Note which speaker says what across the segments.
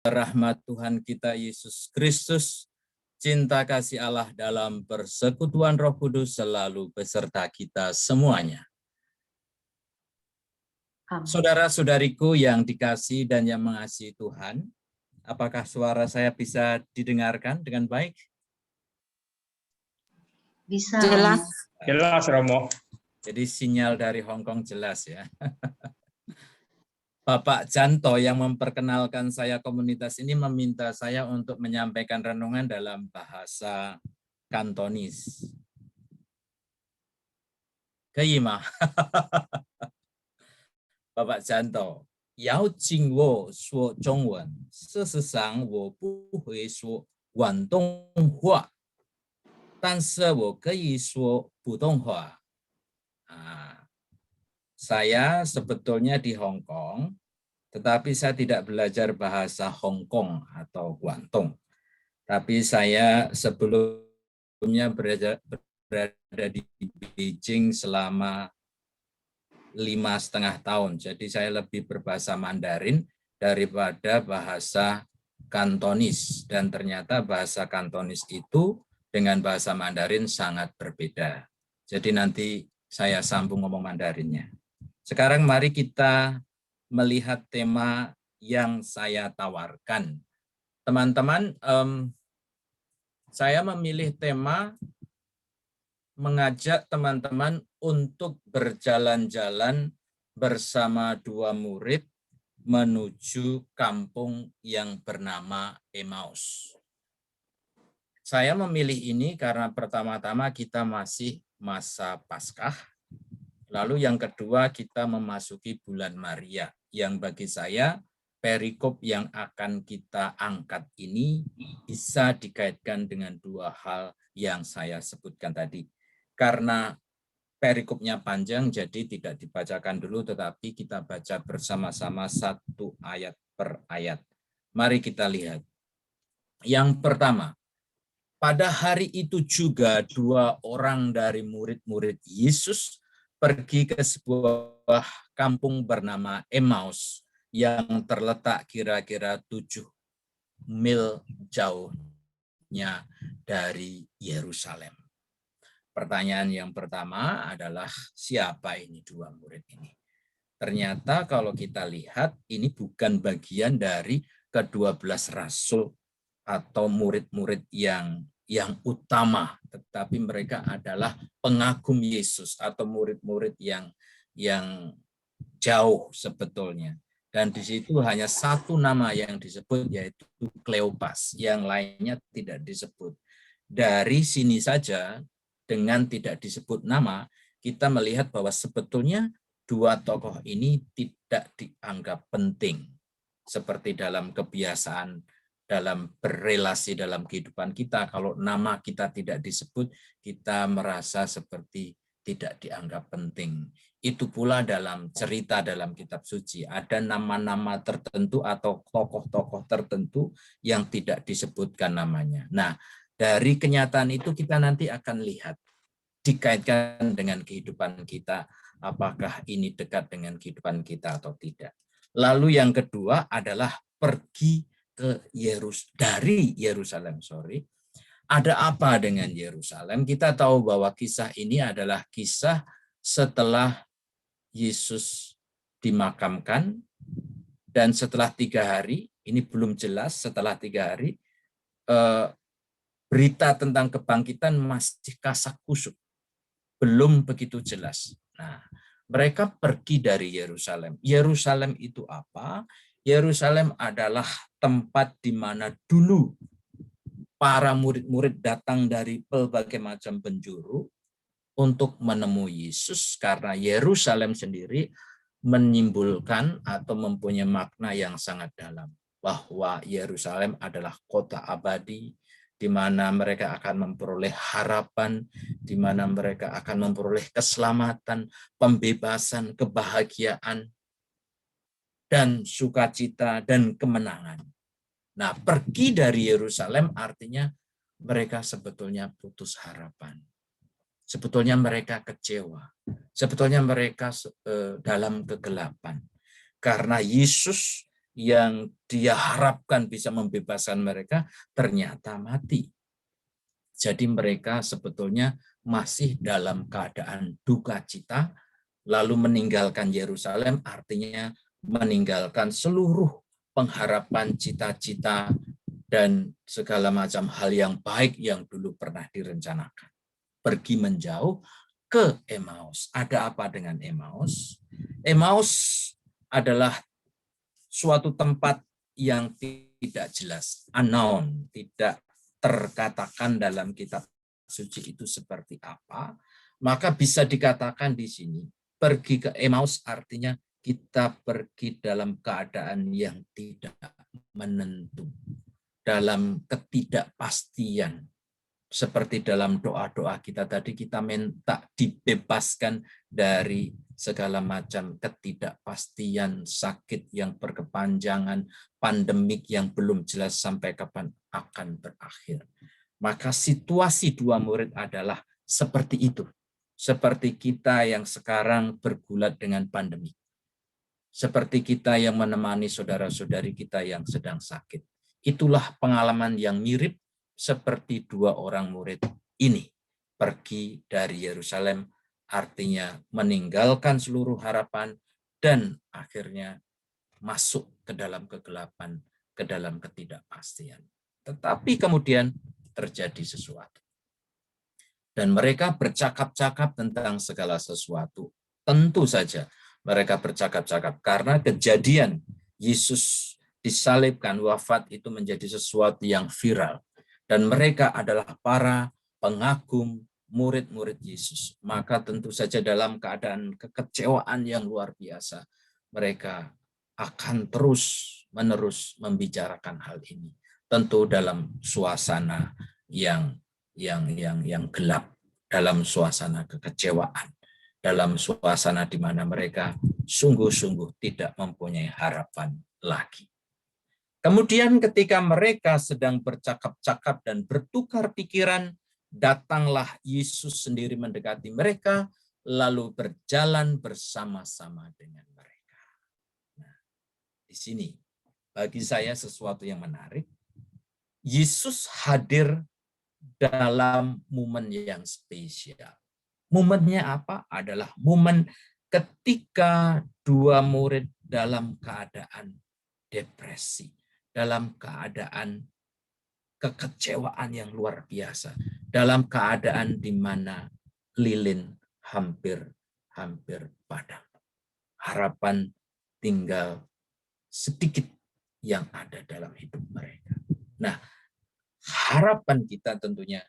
Speaker 1: Rahmat Tuhan kita Yesus Kristus, cinta kasih Allah dalam persekutuan Roh Kudus selalu beserta kita semuanya. Saudara-saudariku yang dikasihi dan yang mengasihi Tuhan, apakah suara saya bisa didengarkan dengan baik?
Speaker 2: Bisa.
Speaker 3: Jelas.
Speaker 4: Jelas, Romo.
Speaker 1: Jadi sinyal dari Hong Kong jelas ya. Bapak Janto yang memperkenalkan saya komunitas ini meminta saya untuk menyampaikan renungan dalam bahasa Kantonis. Kayima. Bapak Janto, Yao Jing Wo Suo Zhongwen, 事实上我不会说广东话，但是我可以说普通话。Saya sebetulnya di Hong Kong, tetapi saya tidak belajar bahasa Hong Kong atau Guangdong. Tapi saya sebelumnya berada di Beijing selama 5,5 tahun. Jadi saya lebih berbahasa Mandarin daripada bahasa Kantonis. Dan ternyata bahasa Kantonis itu dengan bahasa Mandarin sangat berbeda. Jadi nanti saya sambung ngomong Mandarinnya. Sekarang mari kita melihat tema yang saya tawarkan. Teman-teman, saya memilih tema mengajak teman-teman untuk berjalan-jalan bersama dua murid menuju kampung yang bernama Emmaus. Saya memilih ini karena pertama-tama kita masih masa Paskah. Lalu yang kedua kita memasuki bulan Maria, yang bagi saya perikop yang akan kita angkat ini bisa dikaitkan dengan dua hal yang saya sebutkan tadi. Karena perikopnya panjang, jadi tidak dibacakan dulu, tetapi kita baca bersama-sama satu ayat per ayat. Mari kita lihat. Yang pertama, pada hari itu juga dua orang dari murid-murid Yesus pergi ke sebuah kampung bernama Emmaus yang terletak kira-kira 7 mil jauhnya dari Yerusalem. Pertanyaan yang pertama adalah siapa ini dua murid ini? Ternyata kalau kita lihat ini bukan bagian dari ke-12 rasul atau murid-murid yang utama, tetapi mereka adalah pengagum Yesus atau murid-murid yang jauh sebetulnya. Dan di situ hanya satu nama yang disebut, yaitu Kleopas. Yang lainnya tidak disebut. Dari sini saja, dengan tidak disebut nama, kita melihat bahwa sebetulnya dua tokoh ini tidak dianggap penting. Seperti dalam kebiasaan dalam berrelasi dalam kehidupan kita, kalau nama kita tidak disebut, kita merasa seperti tidak dianggap penting. Itu pula dalam cerita dalam kitab suci, ada nama-nama tertentu atau tokoh-tokoh tertentu yang tidak disebutkan namanya. Nah, dari kenyataan itu kita nanti akan lihat, dikaitkan dengan kehidupan kita, apakah ini dekat dengan kehidupan kita atau tidak. Lalu yang kedua adalah pergi dari Yerusalem. Ada apa dengan Yerusalem? Kita tahu bahwa kisah ini adalah kisah setelah Yesus dimakamkan, dan setelah 3 hari, ini belum jelas, setelah 3 hari, berita tentang kebangkitan masih kasak kusuk, belum begitu jelas. Nah, mereka pergi dari Yerusalem. Yerusalem itu apa? Yerusalem adalah tempat di mana dulu para murid-murid datang dari berbagai macam penjuru untuk menemui Yesus, karena Yerusalem sendiri menimbulkan atau mempunyai makna yang sangat dalam, bahwa Yerusalem adalah kota abadi, di mana mereka akan memperoleh harapan, di mana mereka akan memperoleh keselamatan, pembebasan, kebahagiaan, dan sukacita dan kemenangan. Nah, pergi dari Yerusalem artinya mereka sebetulnya putus harapan. Sebetulnya mereka kecewa. Sebetulnya mereka dalam kegelapan. Karena Yesus yang dia harapkan bisa membebaskan mereka ternyata mati. Jadi mereka sebetulnya masih dalam keadaan duka cita, lalu meninggalkan Yerusalem artinya meninggalkan seluruh pengharapan, cita-cita, dan segala macam hal yang baik yang dulu pernah direncanakan. Pergi menjauh ke Emmaus. Ada apa dengan Emmaus? Emmaus adalah suatu tempat yang tidak jelas, unknown, tidak terkatakan dalam kitab suci itu seperti apa, maka bisa dikatakan di sini, pergi ke Emmaus artinya kita pergi dalam keadaan yang tidak menentu, dalam ketidakpastian. Seperti dalam doa-doa kita tadi, kita minta dibebaskan dari segala macam ketidakpastian, sakit yang berkepanjangan, pandemik yang belum jelas sampai kapan akan berakhir. Maka situasi dua murid adalah seperti itu. Seperti kita yang sekarang bergulat dengan pandemi. Seperti kita yang menemani saudara-saudari kita yang sedang sakit. Itulah pengalaman yang mirip seperti dua orang murid ini. Pergi dari Yerusalem, artinya meninggalkan seluruh harapan, dan akhirnya masuk ke dalam kegelapan, ke dalam ketidakpastian. Tetapi kemudian terjadi sesuatu. Dan mereka bercakap-cakap tentang segala sesuatu. Tentu saja mereka bercakap-cakap karena kejadian Yesus disalibkan, wafat itu menjadi sesuatu yang viral. Dan mereka adalah para pengagum murid-murid Yesus. Maka tentu saja dalam keadaan kekecewaan yang luar biasa, mereka akan terus-menerus membicarakan hal ini. Tentu dalam suasana yang gelap, dalam suasana kekecewaan, dalam suasana di mana mereka sungguh-sungguh tidak mempunyai harapan lagi. Kemudian ketika mereka sedang bercakap-cakap dan bertukar pikiran, datanglah Yesus sendiri mendekati mereka, lalu berjalan bersama-sama dengan mereka. Nah, di sini bagi saya sesuatu yang menarik. Yesus hadir dalam momen yang spesial. Momennya apa? Adalah momen ketika dua murid dalam keadaan depresi, dalam keadaan kekecewaan yang luar biasa, dalam keadaan di mana lilin hampir padam. Harapan tinggal sedikit yang ada dalam hidup mereka. Nah, harapan kita tentunya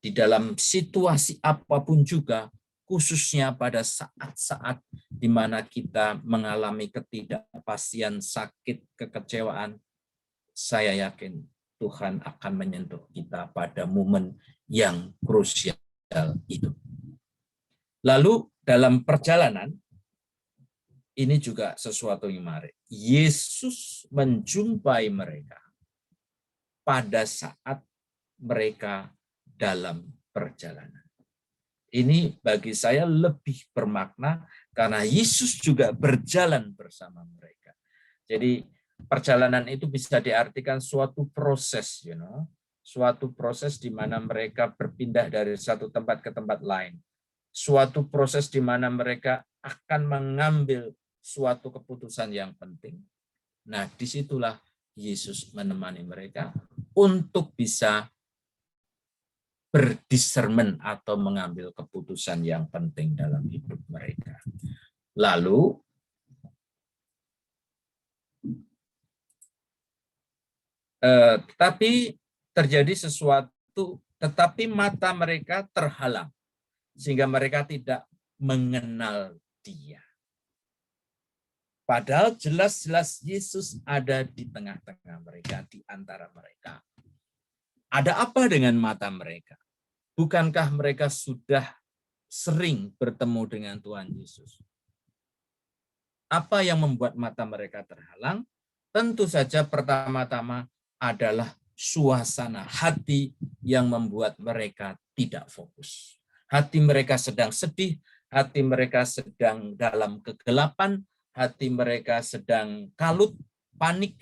Speaker 1: di dalam situasi apapun juga, khususnya pada saat-saat di mana kita mengalami ketidakpastian, sakit, kekecewaan, saya yakin Tuhan akan menyentuh kita pada momen yang krusial itu. Lalu dalam perjalanan, ini juga sesuatu yang menarik. Yesus menjumpai mereka pada saat mereka dalam perjalanan. Ini bagi saya lebih bermakna karena Yesus juga berjalan bersama mereka. Jadi perjalanan itu bisa diartikan suatu proses, suatu proses di mana mereka berpindah dari satu tempat ke tempat lain. Suatu proses di mana mereka akan mengambil suatu keputusan yang penting. Nah, disitulah Yesus menemani mereka untuk bisa berdiscernment atau mengambil keputusan yang penting dalam hidup mereka. Lalu, tetapi terjadi sesuatu, tetapi mata mereka terhalang, sehingga mereka tidak mengenal Dia. Padahal jelas-jelas Yesus ada di tengah-tengah mereka, di antara mereka. Ada apa dengan mata mereka? Bukankah mereka sudah sering bertemu dengan Tuhan Yesus? Apa yang membuat mata mereka terhalang? Tentu saja pertama-tama adalah suasana hati yang membuat mereka tidak fokus. Hati mereka sedang sedih, hati mereka sedang dalam kegelapan, hati mereka sedang kalut, panik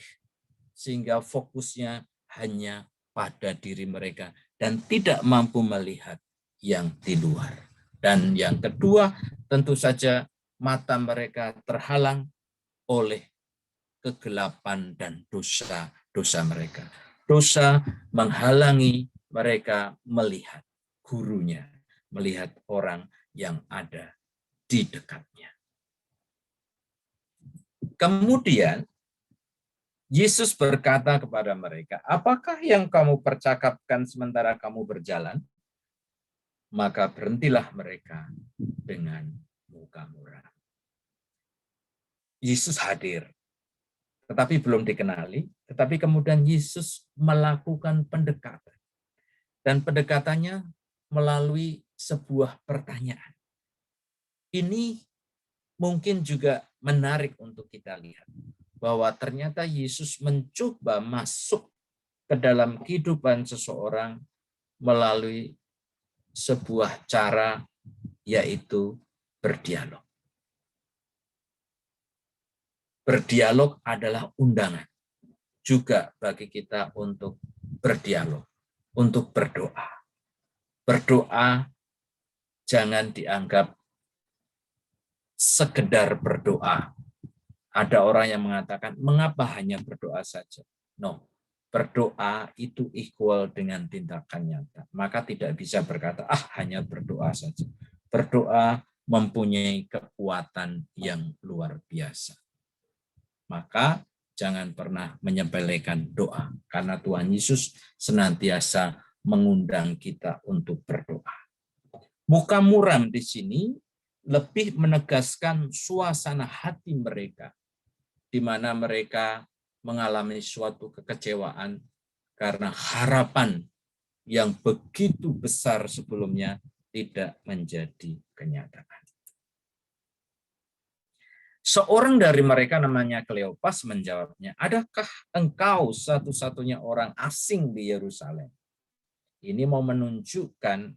Speaker 1: sehingga fokusnya hanya pada diri mereka dan tidak mampu melihat yang di luar. Dan yang kedua, tentu saja mata mereka terhalang oleh kegelapan dan dosa mereka. Dosa menghalangi mereka melihat gurunya, melihat orang yang ada di dekatnya. Kemudian Yesus berkata kepada mereka, "Apakah yang kamu percakapkan sementara kamu berjalan?" Maka berhentilah mereka dengan muka muram. Yesus hadir, tetapi belum dikenali, tetapi kemudian Yesus melakukan pendekatan. Dan pendekatannya melalui sebuah pertanyaan. Ini mungkin juga menarik untuk kita lihat, bahwa ternyata Yesus mencoba masuk ke dalam kehidupan seseorang melalui sebuah cara, yaitu berdialog. Berdialog adalah undangan juga bagi kita untuk berdialog, untuk berdoa. Berdoa jangan dianggap sekedar berdoa. Ada orang yang mengatakan, mengapa hanya berdoa saja? No, berdoa itu equal dengan tindakan nyata. Maka tidak bisa berkata, hanya berdoa saja. Berdoa mempunyai kekuatan yang luar biasa. Maka jangan pernah menyepelekan doa, karena Tuhan Yesus senantiasa mengundang kita untuk berdoa. Muka muram di sini lebih menegaskan suasana hati mereka, di mana mereka mengalami suatu kekecewaan karena harapan yang begitu besar sebelumnya tidak menjadi kenyataan. Seorang dari mereka namanya Kleopas menjawabnya, "Adakah engkau satu-satunya orang asing di Yerusalem?" Ini mau menunjukkan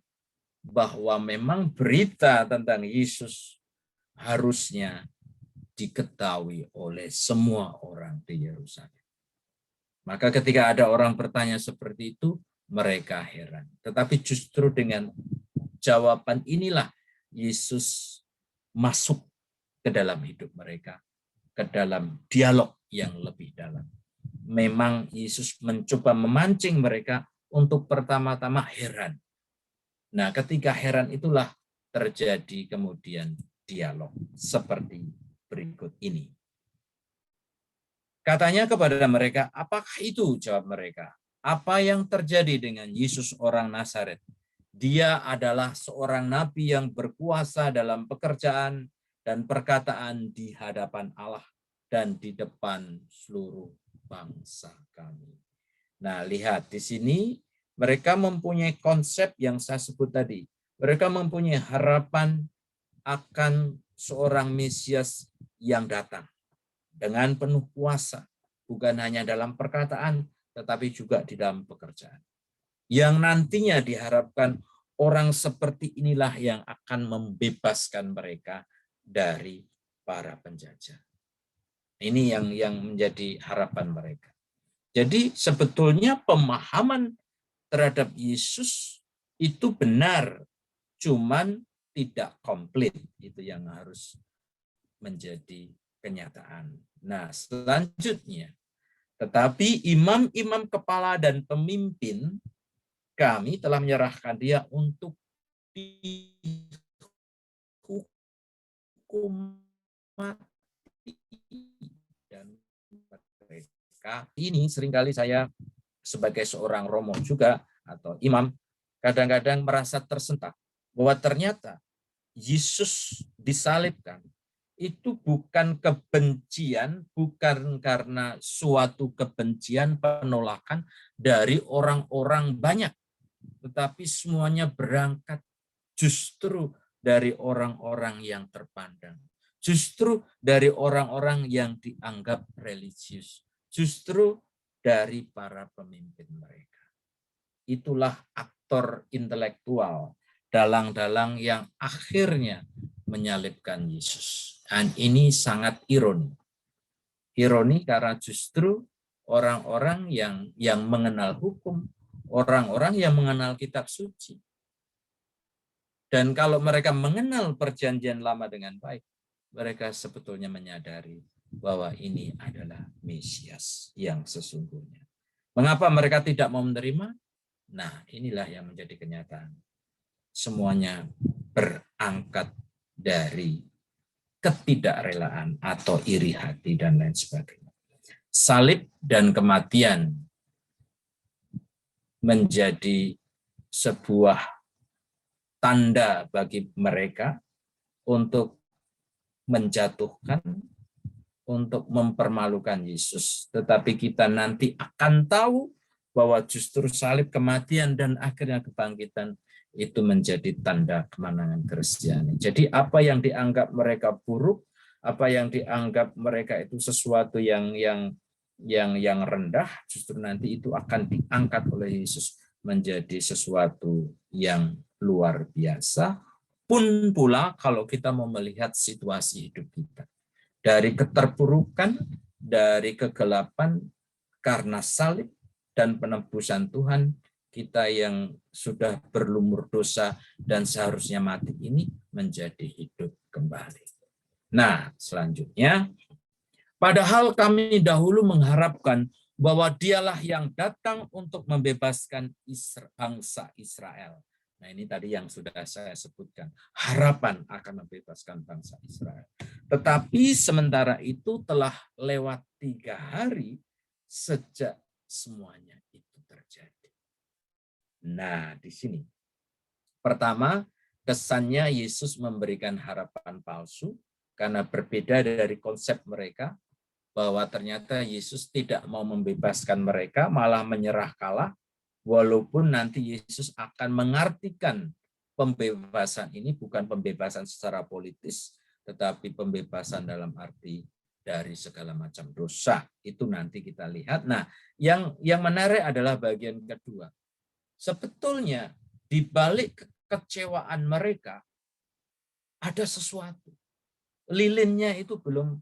Speaker 1: bahwa memang berita tentang Yesus harusnya diketahui oleh semua orang di Yerusalem. Maka ketika ada orang bertanya seperti itu, mereka heran. Tetapi justru dengan jawaban inilah Yesus masuk ke dalam hidup mereka, ke dalam dialog yang lebih dalam. Memang Yesus mencoba memancing mereka untuk pertama-tama heran. Nah, ketika heran itulah terjadi kemudian dialog seperti berikut ini. Katanya kepada mereka, "Apakah itu?" Jawab mereka. "Apa yang terjadi dengan Yesus orang Nazaret? Dia adalah seorang nabi yang berkuasa dalam pekerjaan dan perkataan di hadapan Allah dan di depan seluruh bangsa kami." Nah, lihat di sini mereka mempunyai konsep yang saya sebut tadi. Mereka mempunyai harapan akan seorang Mesias yang datang dengan penuh kuasa, bukan hanya dalam perkataan, tetapi juga di dalam pekerjaan. Yang nantinya diharapkan orang seperti inilah yang akan membebaskan mereka dari para penjajah. Ini yang menjadi harapan mereka. Jadi sebetulnya pemahaman terhadap Yesus itu benar, cuman tidak komplit. Itu yang harus menjadi kenyataan. Nah, selanjutnya, tetapi imam-imam kepala dan pemimpin kami telah menyerahkan dia untuk dihukum mati. Dan mereka ini seringkali saya sebagai seorang romo juga atau imam kadang-kadang merasa tersentak bahwa ternyata Yesus disalibkan itu bukan kebencian, bukan karena suatu kebencian penolakan dari orang-orang banyak, tetapi semuanya berangkat justru dari orang-orang yang terpandang, justru dari orang-orang yang dianggap religius, justru dari para pemimpin mereka. Itulah aktor intelektual dalang-dalang yang akhirnya menyalibkan Yesus. Dan ini sangat ironi. Ironi karena justru orang-orang yang mengenal hukum, orang-orang yang mengenal kitab suci. Dan kalau mereka mengenal perjanjian lama dengan baik, mereka sebetulnya menyadari bahwa ini adalah Mesias yang sesungguhnya. Mengapa mereka tidak mau menerima? Nah, inilah yang menjadi kenyataan. Semuanya berangkat dari ketidakrelaan atau iri hati dan lain sebagainya. Salib dan kematian menjadi sebuah tanda bagi mereka untuk menjatuhkan, untuk mempermalukan Yesus. Tetapi kita nanti akan tahu bahwa justru salib, kematian, dan akhirnya kebangkitan itu menjadi tanda kemenangan Kristiani. Jadi apa yang dianggap mereka buruk, apa yang dianggap mereka itu sesuatu yang rendah, justru nanti itu akan diangkat oleh Yesus menjadi sesuatu yang luar biasa. Pun pula kalau kita mau melihat situasi hidup kita. Dari keterpurukan, dari kegelapan, karena salib dan penebusan Tuhan, kita yang sudah berlumur dosa dan seharusnya mati ini menjadi hidup kembali. Nah, selanjutnya, padahal kami dahulu mengharapkan bahwa dialah yang datang untuk membebaskan bangsa Israel. Nah, ini tadi yang sudah saya sebutkan. Harapan akan membebaskan bangsa Israel. Tetapi sementara itu telah lewat 3 hari sejak semuanya itu terjadi. Nah, di sini. Pertama, kesannya Yesus memberikan harapan palsu karena berbeda dari konsep mereka bahwa ternyata Yesus tidak mau membebaskan mereka, malah menyerah kalah. Walaupun nanti Yesus akan mengartikan pembebasan ini bukan pembebasan secara politis, tetapi pembebasan dalam arti dari segala macam dosa. Itu nanti kita lihat. Nah, yang menarik adalah bagian kedua. Sebetulnya di balik kekecewaan mereka ada sesuatu. Lilinnya itu belum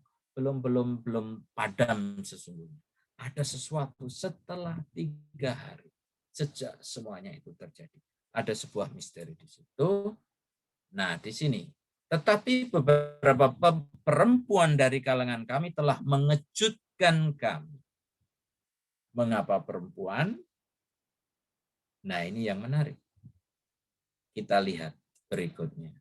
Speaker 1: padam sesungguhnya. Ada sesuatu setelah 3 hari. Sejak semuanya itu terjadi. Ada sebuah misteri di situ. Nah, di sini. Tetapi beberapa perempuan dari kalangan kami telah mengejutkan kami. Mengapa perempuan? Nah, ini yang menarik. Kita lihat berikutnya.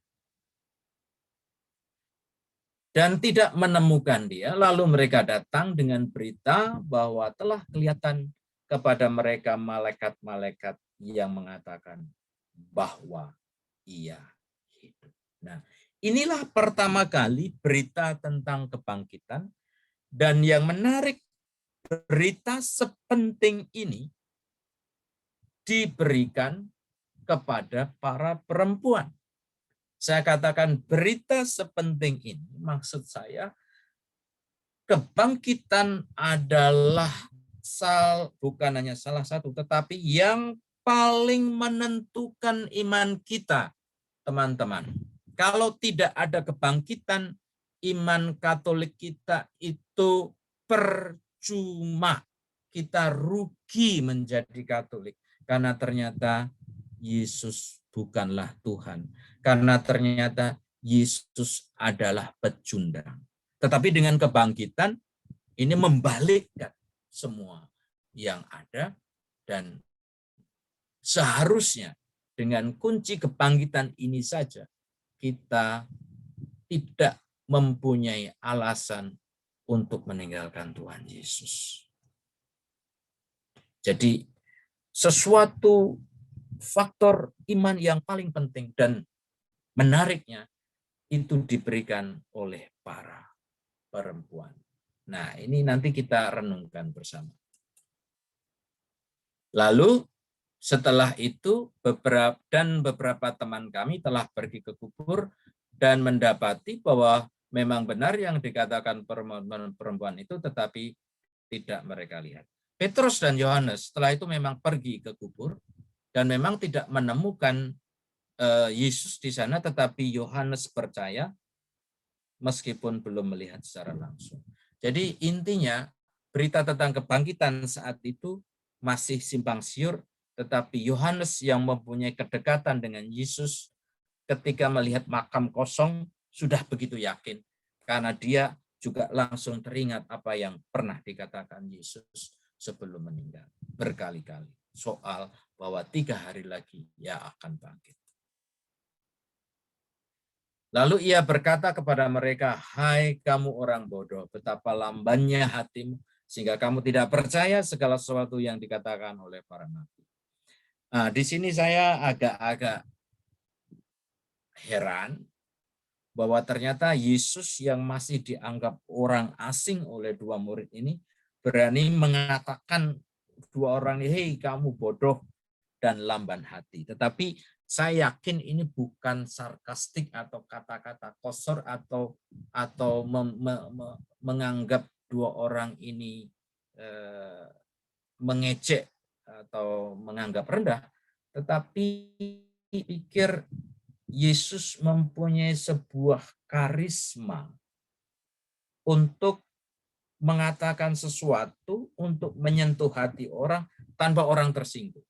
Speaker 1: Dan tidak menemukan dia, lalu mereka datang dengan berita bahwa telah kelihatan kepada mereka malaikat-malaikat yang mengatakan bahwa ia hidup. Nah, inilah pertama kali berita tentang kebangkitan, dan yang menarik, berita sepenting ini diberikan kepada para perempuan. Saya katakan berita sepenting ini, maksud saya kebangkitan adalah bukan hanya salah satu, tetapi yang paling menentukan iman kita, teman-teman. Kalau tidak ada kebangkitan, iman Katolik kita itu percuma. Kita rugi menjadi Katolik, karena ternyata Yesus bukanlah Tuhan. Karena ternyata Yesus adalah pecundang. Tetapi dengan kebangkitan, ini membalikkan semua yang ada, dan seharusnya dengan kunci kebangkitan ini saja, kita tidak mempunyai alasan untuk meninggalkan Tuhan Yesus. Jadi, sesuatu faktor iman yang paling penting dan menariknya itu diberikan oleh para perempuan. Nah, ini nanti kita renungkan bersama. Lalu setelah itu beberapa teman kami telah pergi ke kubur dan mendapati bahwa memang benar yang dikatakan perempuan itu, tetapi tidak mereka lihat. Petrus dan Yohanes setelah itu memang pergi ke kubur dan memang tidak menemukan Yesus di sana, tetapi Yohanes percaya meskipun belum melihat secara langsung. Jadi intinya berita tentang kebangkitan saat itu masih simpang siur, tetapi Yohanes yang mempunyai kedekatan dengan Yesus ketika melihat makam kosong sudah begitu yakin, karena dia juga langsung teringat apa yang pernah dikatakan Yesus sebelum meninggal berkali-kali soal bahwa 3 hari lagi ia akan bangkit. Lalu ia berkata kepada mereka, "Hai kamu orang bodoh, betapa lambannya hatimu, sehingga kamu tidak percaya segala sesuatu yang dikatakan oleh para nabi." Nah, di sini saya agak-agak heran bahwa ternyata Yesus yang masih dianggap orang asing oleh 2 murid ini berani mengatakan 2 orang, "Hei kamu bodoh dan lamban hati." Tetapi saya yakin ini bukan sarkastik atau kata-kata kosor atau menganggap 2 orang ini mengejek atau menganggap rendah, tetapi pikir Yesus mempunyai sebuah karisma untuk mengatakan sesuatu, untuk menyentuh hati orang tanpa orang tersinggung.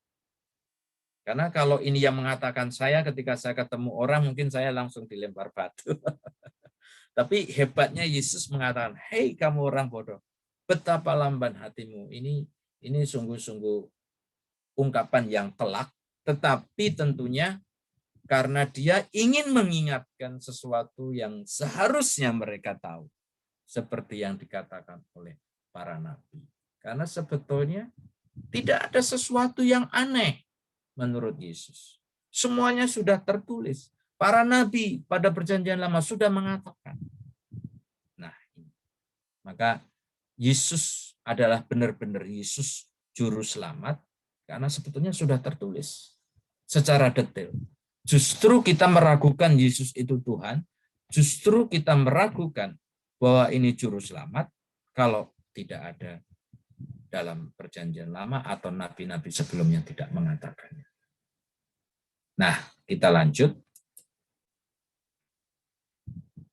Speaker 1: Karena kalau ini yang mengatakan saya, ketika saya ketemu orang, mungkin saya langsung dilempar batu. Tapi hebatnya Yesus mengatakan, "Hei kamu orang bodoh, betapa lamban hatimu." Ini sungguh-sungguh ungkapan yang telak, tetapi tentunya karena dia ingin mengingatkan sesuatu yang seharusnya mereka tahu, seperti yang dikatakan oleh para nabi. Karena sebetulnya tidak ada sesuatu yang aneh menurut Yesus. Semuanya sudah tertulis. Para nabi pada perjanjian lama sudah mengatakan. Nah, maka Yesus adalah benar-benar Yesus juru selamat karena sebetulnya sudah tertulis secara detail. Justru kita meragukan Yesus itu Tuhan, justru kita meragukan bahwa ini juru selamat kalau tidak ada dalam perjanjian lama atau nabi-nabi sebelumnya tidak mengatakannya. Nah, kita lanjut.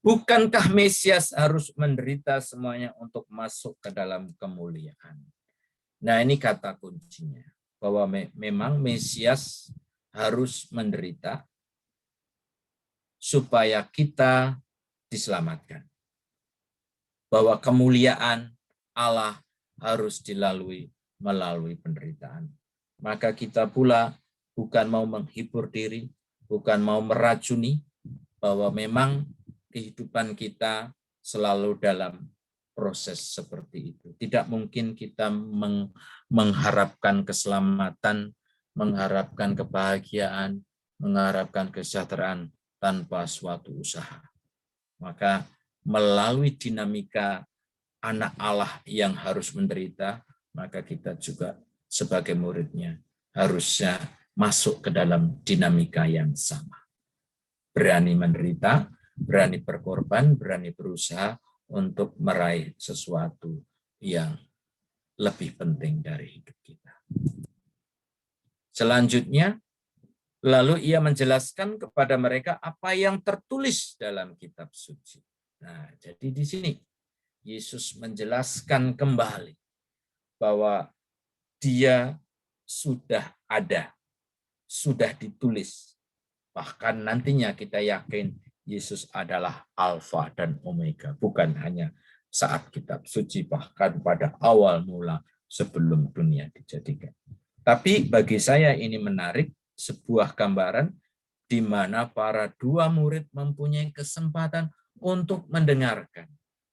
Speaker 1: Bukankah Mesias harus menderita semuanya untuk masuk ke dalam kemuliaan? Nah, ini kata kuncinya. Bahwa memang Mesias harus menderita supaya kita diselamatkan. Bahwa kemuliaan Allah harus dilalui melalui penderitaan. Maka kita pula bukan mau menghibur diri, bukan mau meracuni, bahwa memang kehidupan kita selalu dalam proses seperti itu. Tidak mungkin kita mengharapkan keselamatan, mengharapkan kebahagiaan, mengharapkan kesejahteraan tanpa suatu usaha. Maka melalui dinamika anak Allah yang harus menderita, maka kita juga sebagai muridnya harusnya masuk ke dalam dinamika yang sama. Berani menderita, berani berkorban, berani berusaha untuk meraih sesuatu yang lebih penting dari hidup kita. Selanjutnya, lalu ia menjelaskan kepada mereka apa yang tertulis dalam kitab suci. Nah, jadi di sini Yesus menjelaskan kembali bahwa dia sudah ada, sudah ditulis. Bahkan nantinya kita yakin Yesus adalah Alfa dan Omega, bukan hanya saat kitab suci, bahkan pada awal mula sebelum dunia dijadikan. Tapi bagi saya ini menarik, sebuah gambaran di mana para 2 murid mempunyai kesempatan untuk mendengarkan.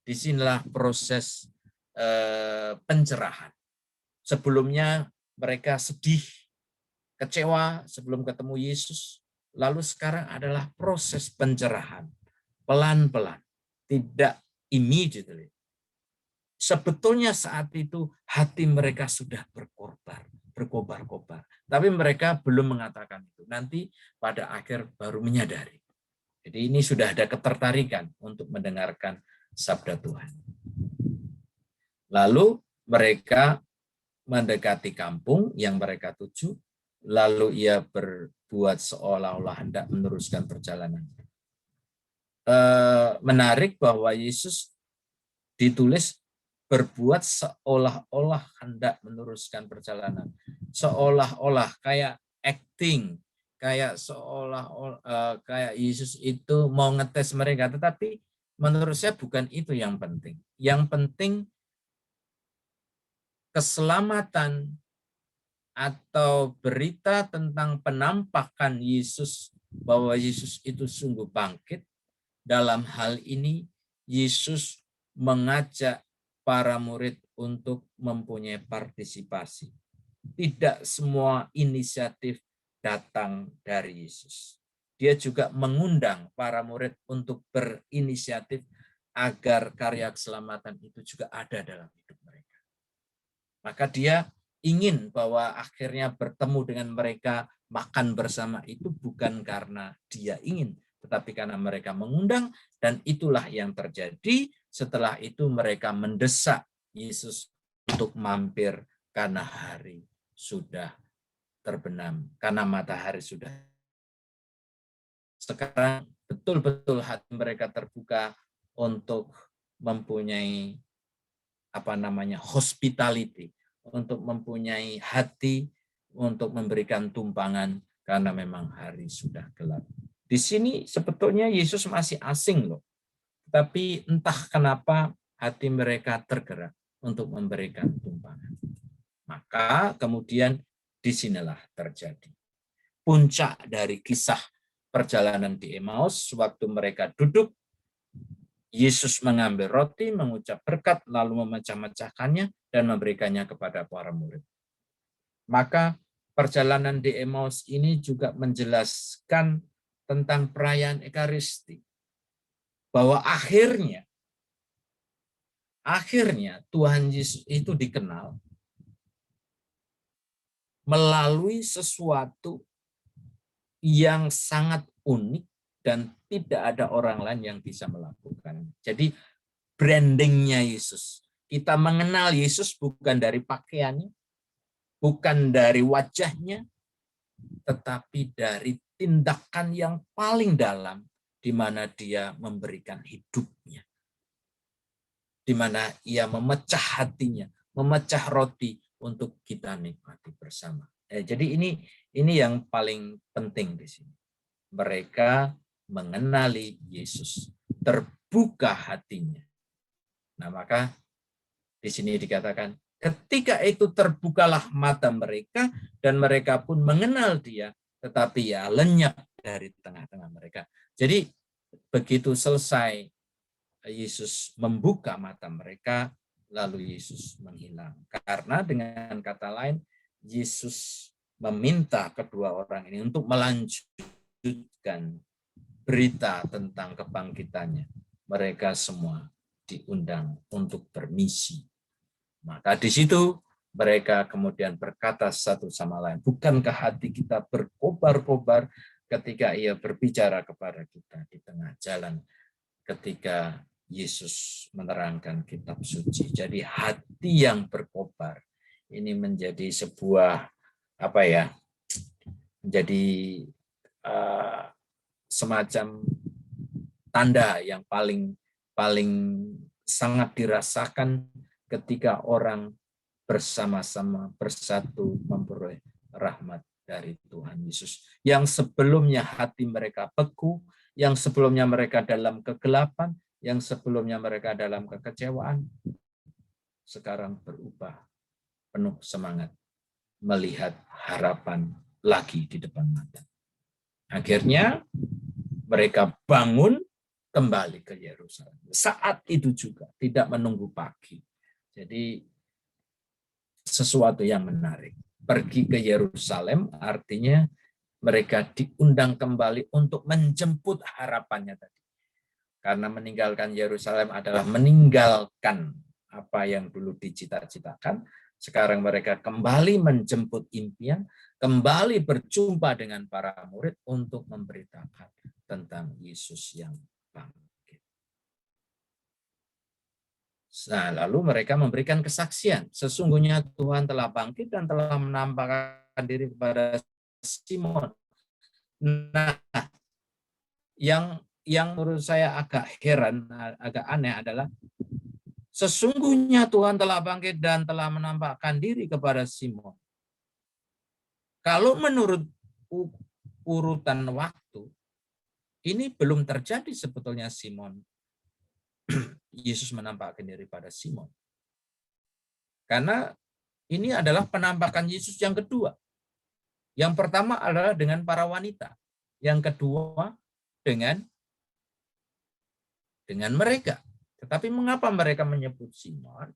Speaker 1: Disinilah proses pencerahan. Sebelumnya mereka sedih, kecewa sebelum ketemu Yesus. Lalu sekarang adalah proses pencerahan. Pelan-pelan. Tidak immediately. Sebetulnya saat itu hati mereka sudah berkobar-kobar. Tapi mereka belum mengatakan itu. Nanti pada akhir baru menyadari. Jadi ini sudah ada ketertarikan untuk mendengarkan sabda Tuhan. Lalu mereka mendekati kampung yang mereka tuju, lalu ia berbuat seolah-olah hendak meneruskan perjalanan. Menarik bahwa Yesus ditulis berbuat seolah-olah hendak meneruskan perjalanan, seolah-olah kayak acting, kayak seolah-olah kayak Yesus itu mau ngetes mereka, tetapi menurut saya bukan itu yang penting. Yang penting keselamatan atau berita tentang penampakan Yesus, bahwa Yesus itu sungguh bangkit. Dalam hal ini Yesus mengajak para murid untuk mempunyai partisipasi. Tidak semua inisiatif datang dari Yesus. Dia juga mengundang para murid untuk berinisiatif agar karya keselamatan itu juga ada dalam hidup mereka. Maka dia ingin bahwa akhirnya bertemu dengan mereka, makan bersama itu bukan karena dia ingin, tetapi karena mereka mengundang, dan itulah yang terjadi. Setelah itu mereka mendesak Yesus untuk mampir karena hari sudah terbenam, karena matahari sudah. Sekarang betul-betul hati mereka terbuka untuk mempunyai hospitality, untuk mempunyai hati untuk memberikan tumpangan karena memang hari sudah gelap. Di sini sebetulnya Yesus masih asing loh. Tapi entah kenapa hati mereka tergerak untuk memberikan tumpangan. Maka kemudian disinilah terjadi puncak dari kisah perjalanan di Emmaus. Waktu mereka duduk, Yesus mengambil roti, mengucap berkat, lalu memecah-mecahkannya dan memberikannya kepada para murid. Maka perjalanan di Emmaus ini juga menjelaskan tentang perayaan Ekaristi. Bahwa akhirnya Tuhan Yesus itu dikenal melalui sesuatu yang sangat unik dan tidak ada orang lain yang bisa melakukan. Jadi brandingnya Yesus. Kita mengenal Yesus bukan dari pakaiannya, bukan dari wajahnya, tetapi dari tindakan yang paling dalam, di mana dia memberikan hidupnya, di mana ia memecah hatinya, memecah roti untuk kita nikmati bersama. Jadi ini yang paling penting di sini. Mereka mengenali Yesus, terbuka hatinya. Nah, maka di sini dikatakan, ketika itu terbukalah mata mereka dan mereka pun mengenal dia, tetapi ya lenyap dari tengah-tengah mereka. Jadi begitu selesai Yesus membuka mata mereka, lalu Yesus menghilang. Karena dengan kata lain, Yesus meminta kedua orang ini untuk melanjutkan berita tentang kebangkitannya. Mereka semua diundang untuk bermisi. Maka di situ mereka kemudian berkata satu sama lain, bukankah hati kita berkobar-kobar ketika ia berbicara kepada kita di tengah jalan ketika Yesus menerangkan kitab suci. Jadi hati yang berkobar ini menjadi sebuah menjadi semacam tanda yang paling sangat dirasakan ketika orang bersama-sama bersatu memperoleh rahmat dari Tuhan Yesus. Yang sebelumnya hati mereka beku, yang sebelumnya mereka dalam kegelapan, yang sebelumnya mereka dalam kekecewaan, sekarang berubah penuh semangat melihat harapan lagi di depan mata. Akhirnya mereka bangun kembali ke Yerusalem. Saat itu juga, tidak menunggu pagi. Jadi sesuatu yang menarik. Pergi ke Yerusalem artinya mereka diundang kembali untuk menjemput harapannya tadi. Karena meninggalkan Yerusalem adalah meninggalkan apa yang dulu dicita-citakan. Sekarang mereka kembali menjemput impian, kembali berjumpa dengan para murid untuk memberitakan tentang Yesus yang bangkit. Nah, lalu mereka memberikan kesaksian. Sesungguhnya Tuhan telah bangkit dan telah menampakkan diri kepada Simon. Nah, yang menurut saya agak heran, agak aneh adalah Sesungguhnya Tuhan telah bangkit dan telah menampakkan diri kepada Simon. Kalau menurut urutan waktu, ini belum terjadi sebetulnya Simon. Yesus menampakkan diri pada Simon. Karena ini adalah penampakan Yesus yang kedua. Yang pertama adalah dengan para wanita. Yang kedua dengan mereka. Tetapi mengapa mereka menyebut Simon?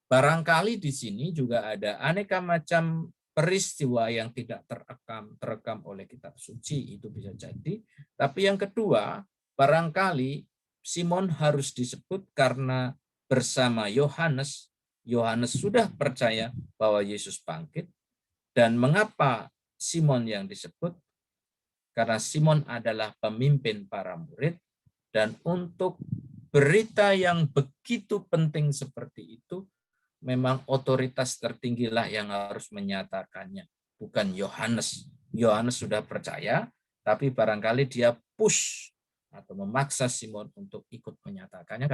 Speaker 1: Barangkali di sini juga ada aneka macam peristiwa yang tidak terekam oleh kitab suci, itu bisa jadi. Tapi yang kedua, barangkali Simon harus disebut karena bersama Yohanes, Yohanes sudah percaya bahwa Yesus bangkit. Dan mengapa Simon yang disebut? Karena Simon adalah pemimpin para murid, dan untuk berita yang begitu penting seperti itu, memang otoritas tertinggilah yang harus menyatakannya, bukan Yohanes. Yohanes sudah percaya, tapi barangkali dia push atau memaksa Simon untuk ikut menyatakannya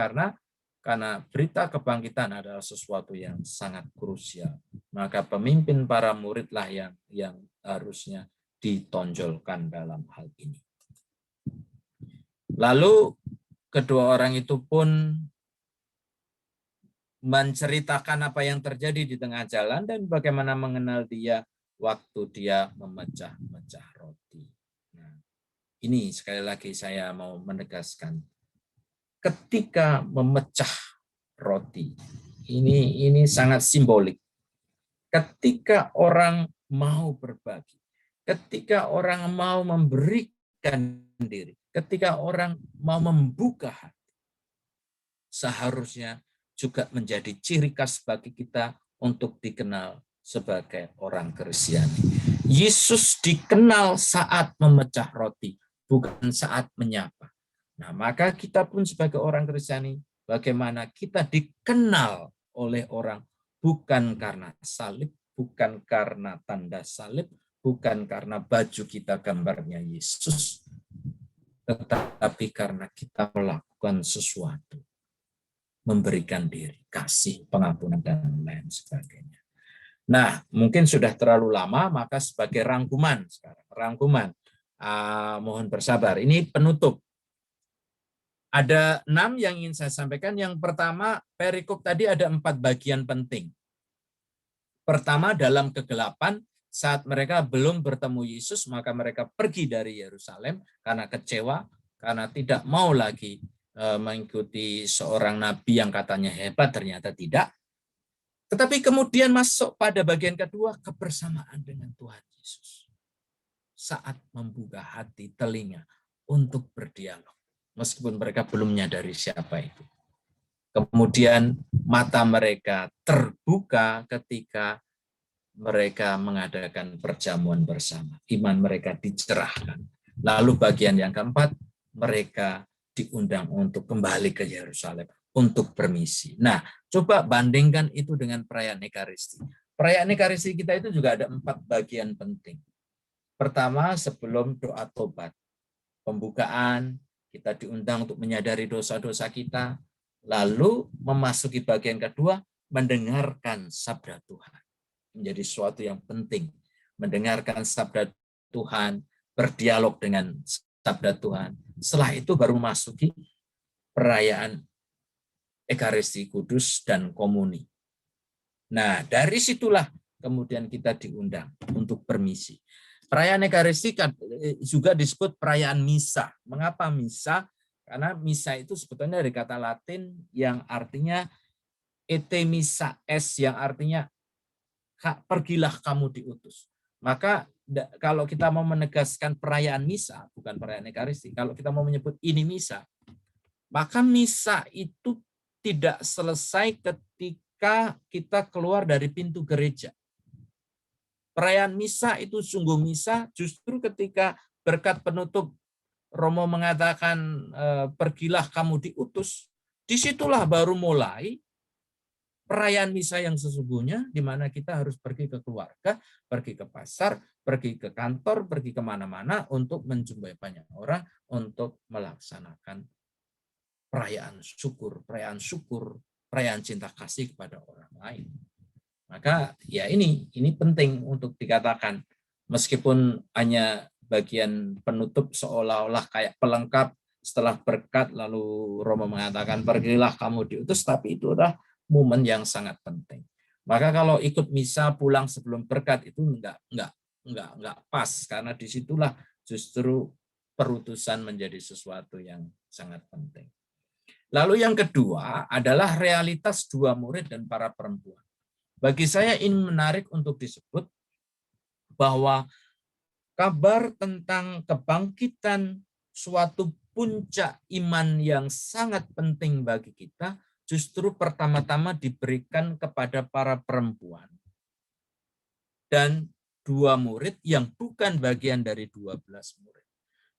Speaker 1: karena berita kebangkitan adalah sesuatu yang sangat krusial. Maka pemimpin para muridlah yang harusnya ditonjolkan dalam hal ini. Lalu kedua orang itu pun menceritakan apa yang terjadi di tengah jalan dan bagaimana mengenal dia waktu dia memecah-mecah roti. Nah, ini sekali lagi saya mau menegaskan. Ketika memecah roti, ini sangat simbolik. Ketika orang mau berbagi, ketika orang mau memberikan diri, ketika orang mau membuka hati, seharusnya juga menjadi ciri khas bagi kita untuk dikenal sebagai orang Kristiani. Yesus dikenal saat memecah roti, bukan saat menyapa. Nah, maka kita pun sebagai orang Kristiani, bagaimana kita dikenal oleh orang bukan karena salib, bukan karena tanda salib, bukan karena baju kita gambarnya Yesus, tetapi karena kita melakukan sesuatu, memberikan diri, kasih, pengampunan, dan lain sebagainya. Nah, mungkin sudah terlalu lama, maka sebagai rangkuman sekarang, mohon bersabar. Ini penutup. Ada 6 yang ingin saya sampaikan. Yang pertama, perikop tadi ada 4 bagian penting. Pertama, dalam kegelapan, saat mereka belum bertemu Yesus, maka mereka pergi dari Yerusalem karena kecewa, karena tidak mau lagi mengikuti seorang nabi yang katanya hebat, ternyata tidak. Tetapi kemudian masuk pada bagian kedua, kebersamaan dengan Tuhan Yesus. Saat membuka hati, telinga untuk berdialog. Meskipun mereka belum menyadari siapa itu. Kemudian mata mereka terbuka ketika mereka mengadakan perjamuan bersama. Iman mereka dicerahkan. Lalu bagian yang keempat, mereka diundang untuk kembali ke Yerusalem untuk bermisi. Nah, coba bandingkan itu dengan perayaan Ekaristi. Perayaan Ekaristi kita itu juga ada 4 bagian penting. Pertama, sebelum doa tobat. Pembukaan, kita diundang untuk menyadari dosa-dosa kita. Lalu memasuki bagian kedua, mendengarkan sabda Tuhan. Menjadi sesuatu yang penting. Mendengarkan sabda Tuhan, berdialog dengan sabda Tuhan. Setelah itu baru memasuki perayaan Ekaristi Kudus dan Komuni. Nah, dari situlah kemudian kita diundang untuk bermisi. Perayaan Ekaristi juga disebut perayaan misa. Mengapa misa? Karena misa itu sebetulnya dari kata Latin yang artinya et missa es, yang artinya pergilah kamu diutus. Maka kalau kita mau menegaskan perayaan misa, bukan perayaan Ekaristi, kalau kita mau menyebut ini misa, maka misa itu tidak selesai ketika kita keluar dari pintu gereja. Perayaan misa itu sungguh misa justru ketika berkat penutup Romo mengatakan pergilah kamu diutus, disitulah baru mulai perayaan misa yang sesungguhnya, di mana kita harus pergi ke keluarga, pergi ke pasar, pergi ke kantor, pergi kemana-mana untuk menjumpai banyak orang untuk melaksanakan perayaan syukur, perayaan cinta kasih kepada orang lain. Maka ya ini penting untuk dikatakan, meskipun hanya bagian penutup seolah-olah kayak pelengkap setelah berkat lalu Romo mengatakan pergilah kamu diutus, tapi itu adalah momen yang sangat penting. Maka kalau ikut misa pulang sebelum berkat itu enggak pas, karena disitulah justru perutusan menjadi sesuatu yang sangat penting. Lalu yang kedua adalah realitas dua murid dan para perempuan. Bagi saya ini menarik untuk disebut bahwa kabar tentang kebangkitan suatu puncak iman yang sangat penting bagi kita justru pertama-tama diberikan kepada para perempuan dan dua murid yang bukan bagian dari 12 murid.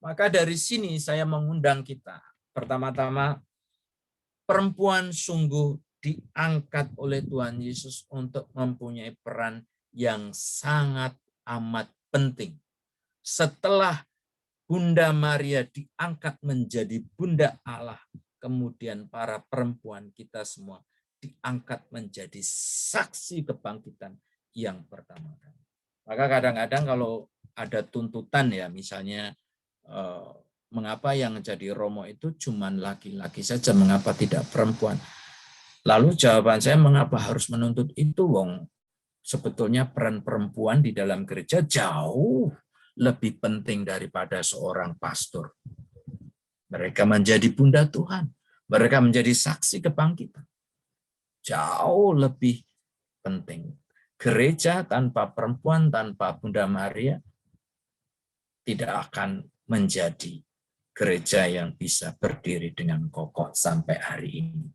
Speaker 1: Maka dari sini saya mengundang kita, pertama-tama perempuan sungguh diangkat oleh Tuhan Yesus untuk mempunyai peran yang sangat amat penting. Setelah Bunda Maria diangkat menjadi Bunda Allah, kemudian para perempuan kita semua diangkat menjadi saksi kebangkitan yang pertama kali. Maka kadang-kadang kalau ada tuntutan ya, misalnya mengapa yang jadi Romo itu cuma laki-laki saja, mengapa tidak perempuan? Lalu jawaban saya, mengapa harus menuntut itu, wong sebetulnya peran perempuan di dalam gereja jauh lebih penting daripada seorang pastor. Mereka menjadi bunda Tuhan, mereka menjadi saksi kebangkitan. Jauh lebih penting. Gereja tanpa perempuan, tanpa Bunda Maria, tidak akan menjadi gereja yang bisa berdiri dengan kokoh sampai hari ini.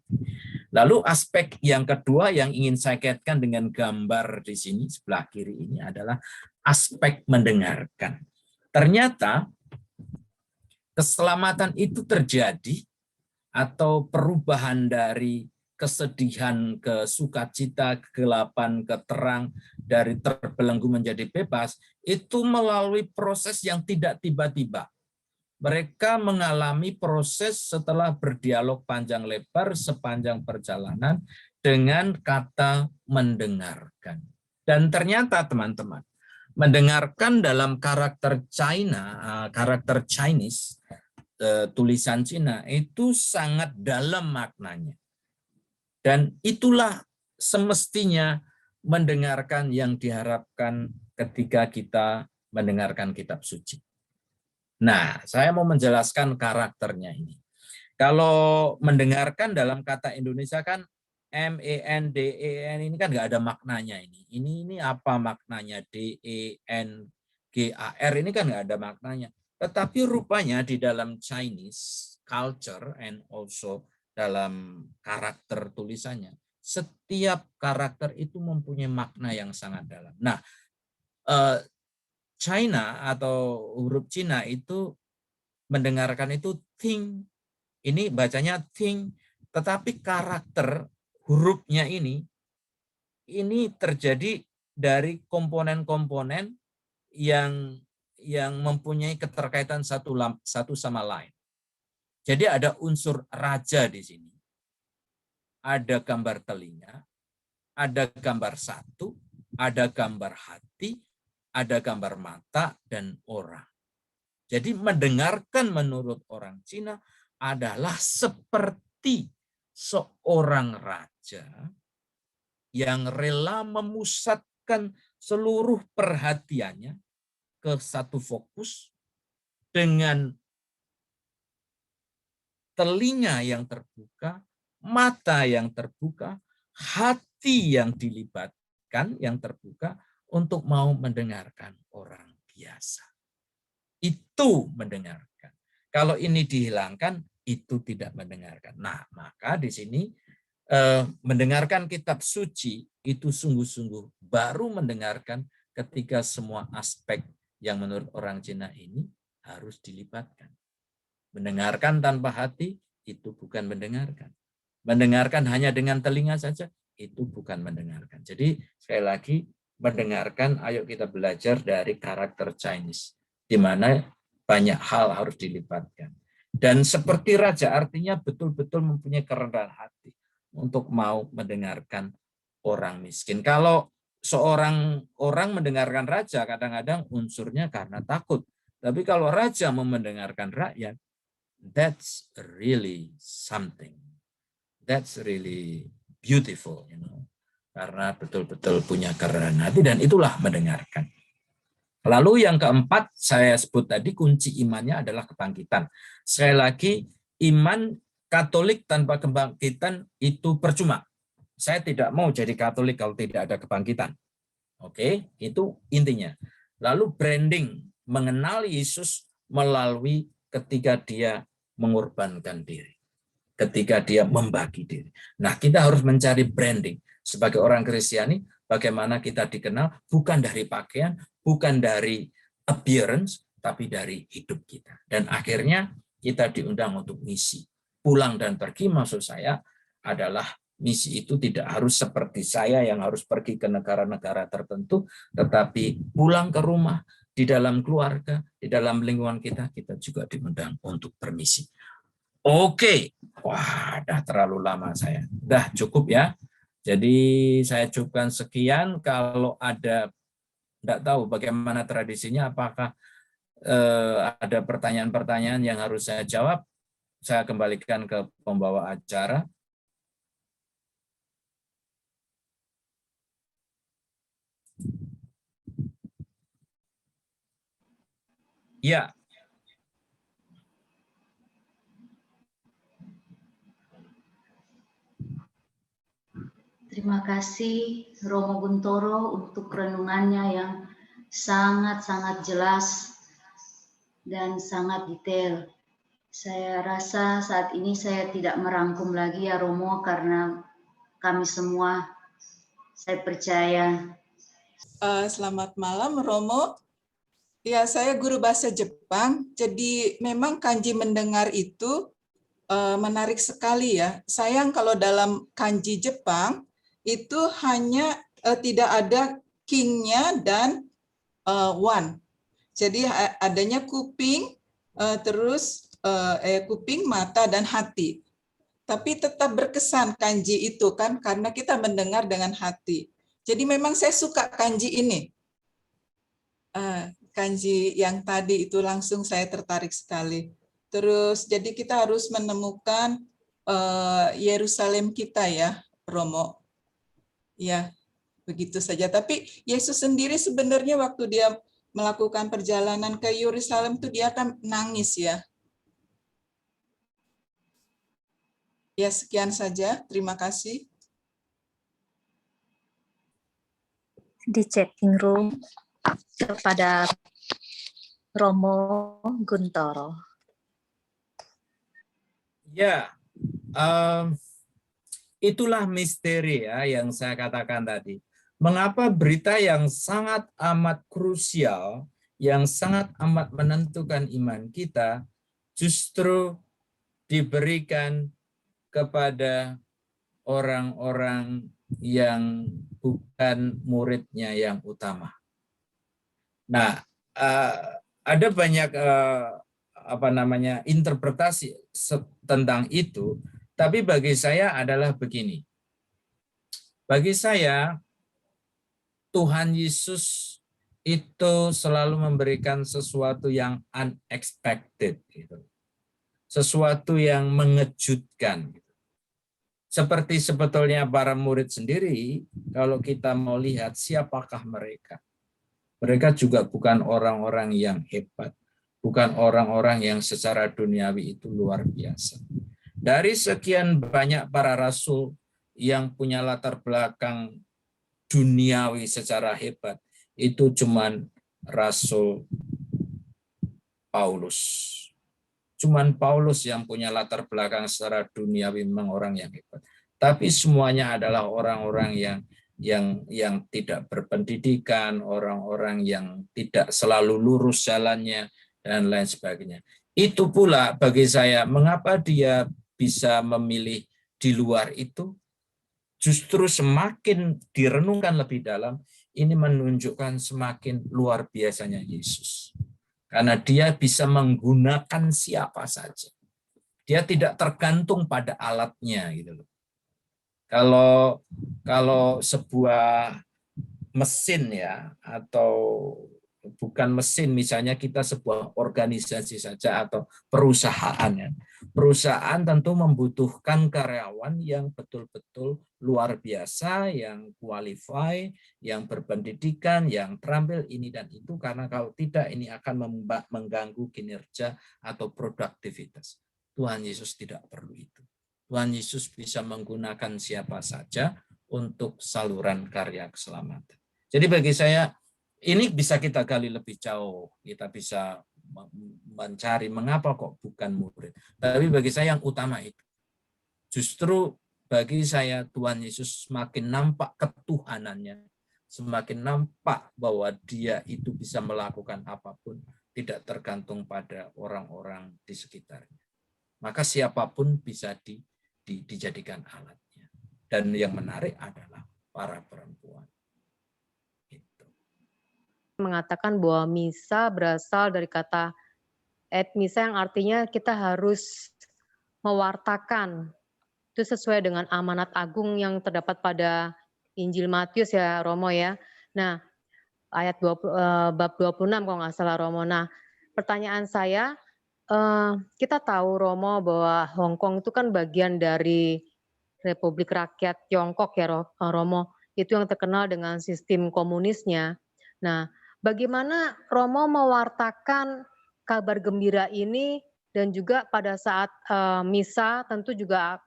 Speaker 1: Lalu aspek yang kedua yang ingin saya kaitkan dengan gambar di sini sebelah kiri ini adalah aspek mendengarkan. Ternyata keselamatan itu terjadi atau perubahan dari kesedihan ke sukacita, kegelapan ke terang, dari terbelenggu menjadi bebas, itu melalui proses yang tidak tiba-tiba. Mereka mengalami proses setelah berdialog panjang lebar sepanjang perjalanan dengan kata mendengarkan. Dan ternyata teman-teman, mendengarkan dalam karakter China, karakter Chinese, tulisan Cina itu sangat dalam maknanya. Dan itulah semestinya mendengarkan yang diharapkan ketika kita mendengarkan kitab suci. Nah, saya mau menjelaskan karakternya ini. Kalau mendengarkan dalam kata Indonesia kan MENDEN ini kan nggak ada maknanya ini. Ini apa maknanya DENGAR ini kan nggak ada maknanya. Tetapi rupanya di dalam Chinese culture and also dalam karakter tulisannya, setiap karakter itu mempunyai makna yang sangat dalam. Nah, China atau huruf Cina itu mendengarkan itu think, ini bacanya think, tetapi karakter hurufnya ini terjadi dari komponen-komponen yang mempunyai keterkaitan satu sama lain. Jadi ada unsur raja di sini, ada gambar telinga, ada gambar satu, ada gambar hati, ada gambar mata dan orang. Jadi mendengarkan menurut orang Cina adalah seperti seorang raja yang rela memusatkan seluruh perhatiannya ke satu fokus dengan telinga yang terbuka, mata yang terbuka, hati yang dilibatkan, yang terbuka untuk mau mendengarkan orang biasa. Itu mendengarkan. Kalau ini dihilangkan, itu tidak mendengarkan. Nah, maka di sini mendengarkan kitab suci itu sungguh-sungguh baru mendengarkan ketika semua aspek yang menurut orang Cina ini harus dilibatkan. Mendengarkan tanpa hati itu bukan mendengarkan. Mendengarkan hanya dengan telinga saja itu bukan mendengarkan. Jadi sekali lagi mendengarkan, ayo kita belajar dari karakter Chinese, di mana banyak hal harus dilibatkan. Dan seperti raja artinya betul-betul mempunyai kerendahan hati untuk mau mendengarkan orang miskin. Kalau seorang orang mendengarkan raja, kadang-kadang unsurnya karena takut. Tapi kalau raja mau mendengarkan rakyat, that's really something. That's really beautiful, karena betul-betul punya kerendahan hati, dan itulah mendengarkan. Lalu yang keempat, saya sebut tadi kunci imannya adalah kebangkitan. Sekali lagi, iman Katolik tanpa kebangkitan itu percuma. Saya tidak mau jadi Katolik kalau tidak ada kebangkitan. Oke, itu intinya. Lalu branding, mengenali Yesus melalui ketika dia mengorbankan diri, ketika dia membagi diri. Nah, kita harus mencari branding. Sebagai orang Kristiani, bagaimana kita dikenal bukan dari pakaian, bukan dari appearance, tapi dari hidup kita. Dan akhirnya kita diundang untuk misi. Pulang dan pergi maksud saya adalah misi itu tidak harus seperti saya yang harus pergi ke negara-negara tertentu, tetapi pulang ke rumah, di dalam keluarga, di dalam lingkungan kita juga diundang untuk bermisi. Oke, wah, dah terlalu lama saya. Dah cukup ya. Jadi saya cukupkan sekian. Kalau ada, tidak tahu bagaimana tradisinya, apakah ada pertanyaan-pertanyaan yang harus saya jawab, saya kembalikan ke pembawa acara. Ya.
Speaker 2: Terima kasih Romo Guntoro untuk renungannya yang sangat-sangat jelas dan sangat detail. Saya rasa saat ini saya tidak merangkum lagi ya Romo, karena kami semua, saya percaya.
Speaker 3: Selamat malam Romo. Ya, saya guru bahasa Jepang, jadi memang kanji mendengar itu menarik sekali ya. Sayang kalau dalam kanji Jepang itu hanya tidak ada king-nya dan one. Jadi adanya kuping, terus kuping, mata, dan hati. Tapi tetap berkesan kanji itu kan, karena kita mendengar dengan hati. Jadi memang saya suka kanji ini. Kanji yang tadi itu langsung saya tertarik sekali. Terus jadi kita harus menemukan Yerusalem kita ya, Romo. Ya, begitu saja. Tapi Yesus sendiri sebenarnya waktu dia melakukan perjalanan ke Yerusalem itu dia akan nangis ya. Ya, sekian saja. Terima kasih.
Speaker 4: Di chatting room kepada Romo Guntoro.
Speaker 1: Ya, itulah misteri ya yang saya katakan tadi. Mengapa berita yang sangat amat krusial, yang sangat amat menentukan iman kita, justru diberikan kepada orang-orang yang bukan muridnya yang utama. Nah, ada banyak interpretasi tentang itu, tapi bagi saya adalah begini. Bagi saya, Tuhan Yesus itu selalu memberikan sesuatu yang unexpected, gitu. Sesuatu yang mengejutkan. Seperti sebetulnya para murid sendiri, kalau kita mau lihat siapakah mereka. Mereka juga bukan orang-orang yang hebat, bukan orang-orang yang secara duniawi itu luar biasa. Dari sekian banyak para rasul yang punya latar belakang duniawi secara hebat, itu cuman Rasul Paulus. Cuman Paulus yang punya latar belakang secara duniawi memang orang yang hebat. Tapi semuanya adalah orang-orang yang tidak berpendidikan, orang-orang yang tidak selalu lurus jalannya, dan lain sebagainya. Itu pula bagi saya, mengapa dia bisa memilih di luar itu, justru semakin direnungkan lebih dalam, ini menunjukkan semakin luar biasanya Yesus. Karena dia bisa menggunakan siapa saja. Dia tidak tergantung pada alatnya gitu loh. Kalau sebuah mesin ya, atau bukan mesin, misalnya kita sebuah organisasi saja atau perusahaan ya. Perusahaan tentu membutuhkan karyawan yang betul-betul luar biasa, yang qualify, yang berpendidikan, yang terampil ini dan itu, karena kalau tidak ini akan mengganggu kinerja atau produktivitas. Tuhan Yesus tidak perlu itu. Tuhan Yesus bisa menggunakan siapa saja untuk saluran karya keselamatan. Jadi bagi saya ini bisa kita gali lebih jauh. Kita bisa mencari mengapa kok bukan murid. Tapi bagi saya yang utama itu. Justru bagi saya Tuhan Yesus semakin nampak ketuhanannya. Semakin nampak bahwa dia itu bisa melakukan apapun. Tidak tergantung pada orang-orang di sekitarnya. Maka siapapun bisa dijadikan alatnya. Dan yang menarik adalah para perempuan.
Speaker 5: Mengatakan bahwa misa berasal dari kata et misa yang artinya kita harus mewartakan. Itu sesuai dengan amanat agung yang terdapat pada Injil Matius ya Romo ya. Nah, ayat 20, bab 26 kalau nggak salah Romo. Nah, pertanyaan saya, kita tahu Romo bahwa Hong Kong itu kan bagian dari Republik Rakyat Tiongkok ya Romo. Itu yang terkenal dengan sistem komunisnya. Nah, bagaimana Romo mewartakan kabar gembira ini dan juga pada saat misa tentu juga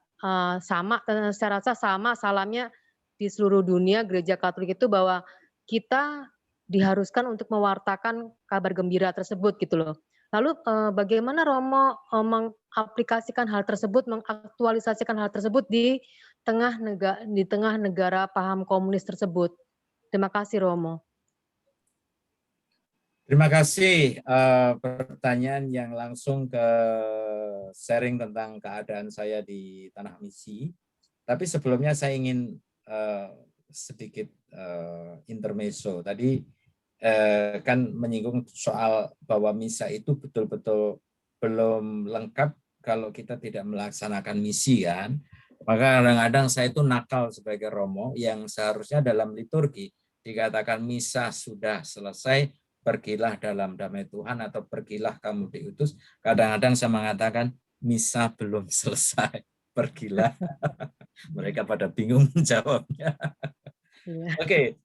Speaker 5: sama, saya rasa sama salamnya di seluruh dunia gereja Katolik itu bahwa kita diharuskan untuk mewartakan kabar gembira tersebut gitu loh. Lalu bagaimana Romo mengaplikasikan hal tersebut, mengaktualisasikan hal tersebut di tengah negara paham komunis tersebut? Terima kasih Romo.
Speaker 1: Terima kasih pertanyaan yang langsung ke sharing tentang keadaan saya di Tanah Misi. Tapi sebelumnya saya ingin sedikit intermezzo. Tadi kan menyinggung soal bahwa misa itu betul-betul belum lengkap kalau kita tidak melaksanakan misi kan. Maka kadang-kadang saya itu nakal sebagai Romo yang seharusnya dalam liturgi dikatakan misa sudah selesai, pergilah dalam damai Tuhan atau pergilah kamu diutus. Kadang-kadang saya mengatakan misa belum selesai, pergilah. Mereka pada bingung menjawabnya. Oke,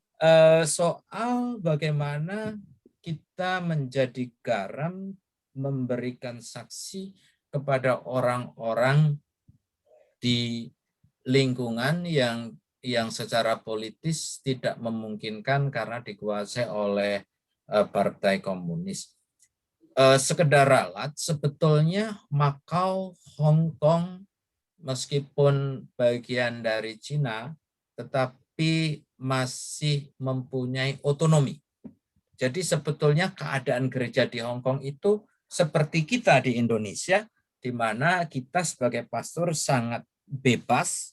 Speaker 1: soal bagaimana kita menjadi garam, memberikan saksi kepada orang-orang di lingkungan yang secara politis tidak memungkinkan karena dikuasai oleh Partai Komunis. Sekedar ralat, sebetulnya Makau, Hong Kong, meskipun bagian dari Cina, tetapi masih mempunyai otonomi. Jadi sebetulnya keadaan gereja di Hong Kong itu seperti kita di Indonesia, di mana kita sebagai pastor sangat bebas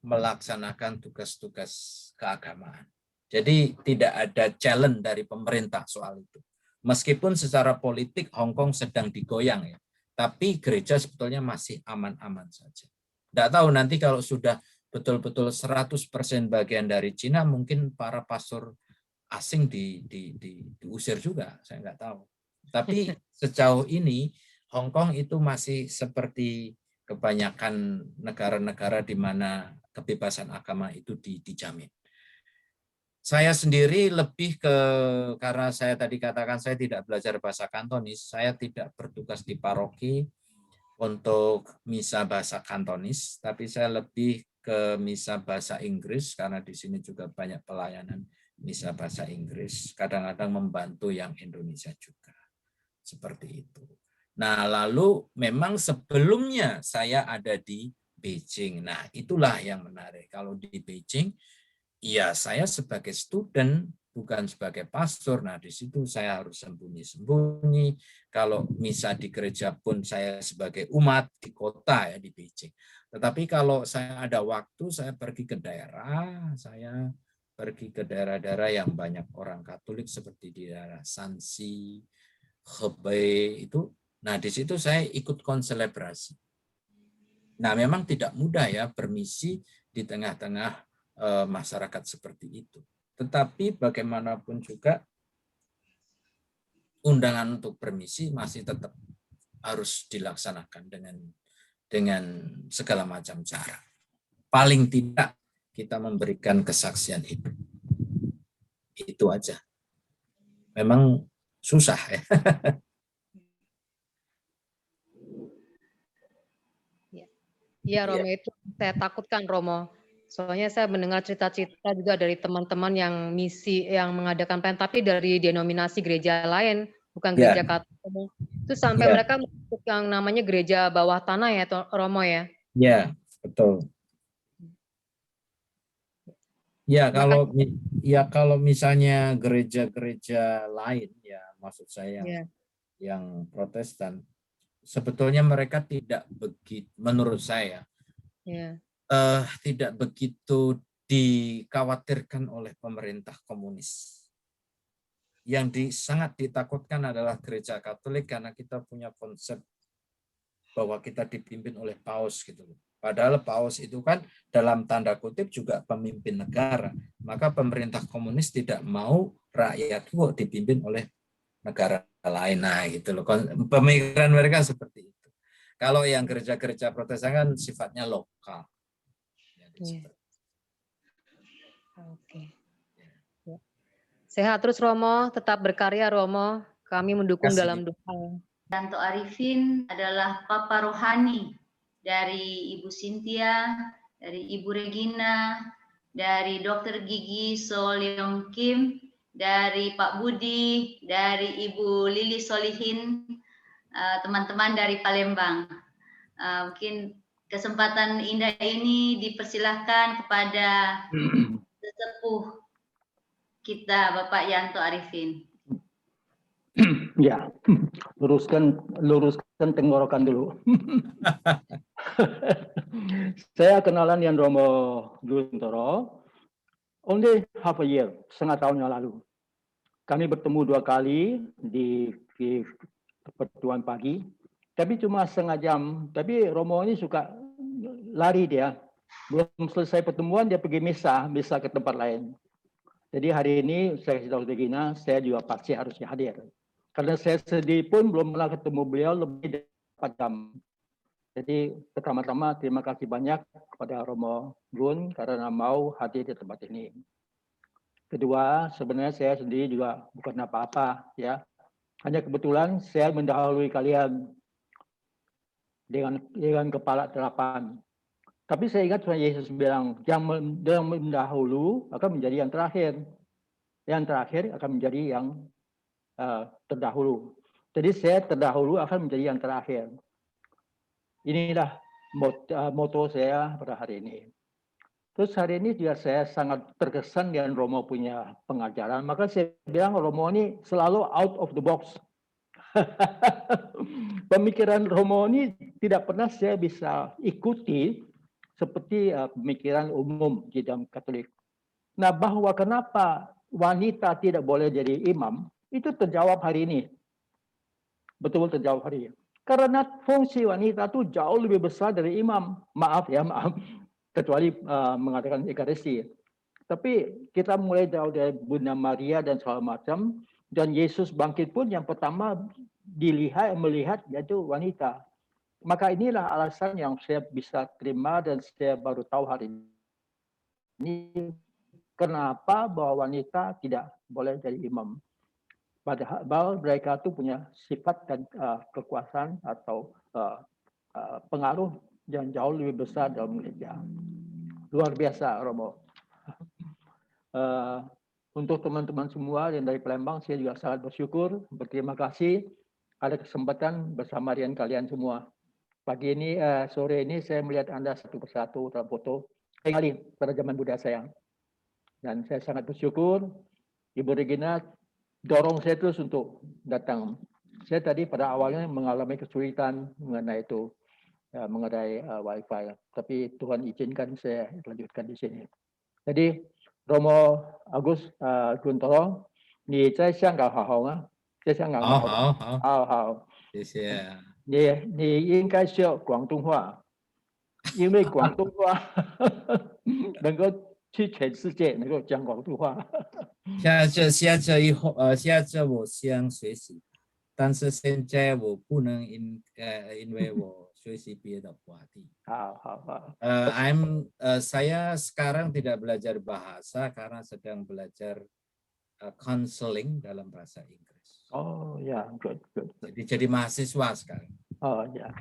Speaker 1: melaksanakan tugas-tugas keagamaan. Jadi tidak ada challenge dari pemerintah soal itu. Meskipun secara politik Hong Kong sedang digoyang ya, tapi gereja sebetulnya masih aman-aman saja. Tidak tahu nanti kalau sudah betul-betul 100% bagian dari Cina, mungkin para pastor asing diusir juga, saya nggak tahu. Tapi sejauh ini Hong Kong itu masih seperti kebanyakan negara-negara di mana kebebasan agama itu dijamin. Saya sendiri lebih karena saya tadi katakan saya tidak belajar bahasa Kantonis, saya tidak bertugas di paroki untuk misa bahasa Kantonis, tapi saya lebih ke misa bahasa Inggris karena di sini juga banyak pelayanan misa bahasa Inggris, kadang-kadang membantu yang Indonesia juga. Seperti itu. Nah, lalu memang sebelumnya saya ada di Beijing. Nah, itulah yang menarik. Kalau di Beijing, ya saya sebagai student, bukan sebagai pastor. Nah, di situ saya harus sembunyi-sembunyi. Kalau misa di gereja pun saya sebagai umat di kota ya di Beijing. Tetapi kalau saya ada waktu, saya pergi ke daerah, saya pergi ke daerah-daerah yang banyak orang Katolik seperti di daerah Shanxi, Hebei itu. Nah, di situ saya ikut konselebrasi. Nah, memang tidak mudah ya bermisi di tengah-tengah masyarakat seperti itu. Tetapi bagaimanapun juga undangan untuk bermisi masih tetap harus dilaksanakan dengan segala macam cara. Paling tidak kita memberikan kesaksian hidup. Itu aja. Memang susah ya.
Speaker 5: Iya Romo, itu saya takutkan Romo. Soalnya saya mendengar cerita-cerita juga dari teman-teman yang misi, yang mengadakan PEN, tapi dari denominasi gereja lain, bukan gereja Katolik. Itu sampai mereka masuk yang namanya gereja bawah tanah ya Romo ya?
Speaker 1: Ya, betul. Ya, kalau misalnya gereja-gereja lain ya, maksud saya yang Protestan, sebetulnya mereka tidak begitu, menurut saya, tidak begitu dikhawatirkan oleh pemerintah komunis. Yang sangat ditakutkan adalah gereja Katolik karena kita punya konsep bahwa kita dipimpin oleh paus gitu. Padahal paus itu kan dalam tanda kutip juga pemimpin negara. Maka pemerintah komunis tidak mau rakyat kok dipimpin oleh negara lain. Nah, gitu loh. Pemikiran mereka seperti itu. Kalau yang gereja-gereja Protestan kan sifatnya lokal.
Speaker 5: Oke. Sehat terus Romo, tetap berkarya Romo. Kami mendukung dalam doa.
Speaker 2: Yanto Arifin adalah Papa Rohani dari Ibu Cynthia, dari Ibu Regina, dari Dokter Gigi So Leong Kim, dari Pak Budi, dari Ibu Lili Solihin, teman-teman dari Palembang. Mungkin kesempatan indah ini dipersilahkan kepada sesepuh kita, Bapak Yanto Arifin.
Speaker 6: Ya, luruskan tenggorokan dulu. Saya kenalan yang Romo Guntoro only half a year, setengah tahun yang lalu. Kami bertemu 2 kali di pertemuan pagi, tapi cuma setengah jam. Tapi Romo ini suka lari dia. Belum selesai pertemuan dia pergi misa ke tempat lain. Jadi hari ini saya kasih tahu Regina, saya juga pasti harusnya hadir. Karena saya sendiri pun belum pernah ketemu beliau lebih dari 4 jam. Jadi pertama-tama terima kasih banyak kepada Romo Gun karena mau hadir di tempat ini. Kedua, sebenarnya saya sendiri juga bukan apa-apa ya. Hanya kebetulan saya mendahului kalian dengan kepala 8. Tapi saya ingat Tuhan Yesus bilang, yang mendahulu akan menjadi yang terakhir. Yang terakhir akan menjadi yang terdahulu. Jadi saya terdahulu akan menjadi yang terakhir. Inilah moto saya pada hari ini. Terus hari ini juga saya sangat terkesan dengan Romo punya pengajaran. Maka saya bilang Romo ini selalu out of the box. Pemikiran Romo ini tidak pernah saya bisa ikuti seperti pemikiran umum di dalam Katolik. Nah, bahwa kenapa wanita tidak boleh jadi imam, itu terjawab hari ini. Betul terjawab hari ini. Karena fungsi wanita itu jauh lebih besar dari imam. Maaf. Kecuali mengatakan ekaristi. Tapi kita mulai dari Bunda Maria dan segala macam. Dan Yesus bangkit pun yang pertama melihat yaitu wanita. Maka inilah alasan yang saya bisa terima dan saya baru tahu hari ini. Kenapa bahwa wanita tidak boleh jadi imam. Padahal mereka itu punya sifat dan kekuasaan atau pengaruh yang jauh lebih besar dalam gereja. Luar biasa, Romo. Untuk teman-teman semua yang dari Palembang, saya juga sangat bersyukur, berterima kasih ada kesempatan bersama dengan kalian semua. Pagi ini, sore ini saya melihat Anda satu persatu dalam foto. Kembali pada zaman Buddha saya. Dan saya sangat bersyukur, Ibu Regina dorong saya terus untuk datang. Saya tadi pada awalnya mengalami kesulitan mengenai itu, mengenai wifi. Tapi Tuhan izinkan saya lanjutkan di sini. Jadi Romo Agus Guntoro, 你在香港好好吗？在香港好。你应该学广东话。因为广东话能够去全世界能够讲广东话。
Speaker 1: 下次我想学习，但是现在我不能因为我学习别的话题。
Speaker 6: 好。
Speaker 1: Saya sekarang tidak belajar bahasa karena sedang belajar counseling dalam bahasa Inggris.
Speaker 6: Oh ya, good.
Speaker 1: Jadi mahasiswa sekarang.
Speaker 6: Oh ya.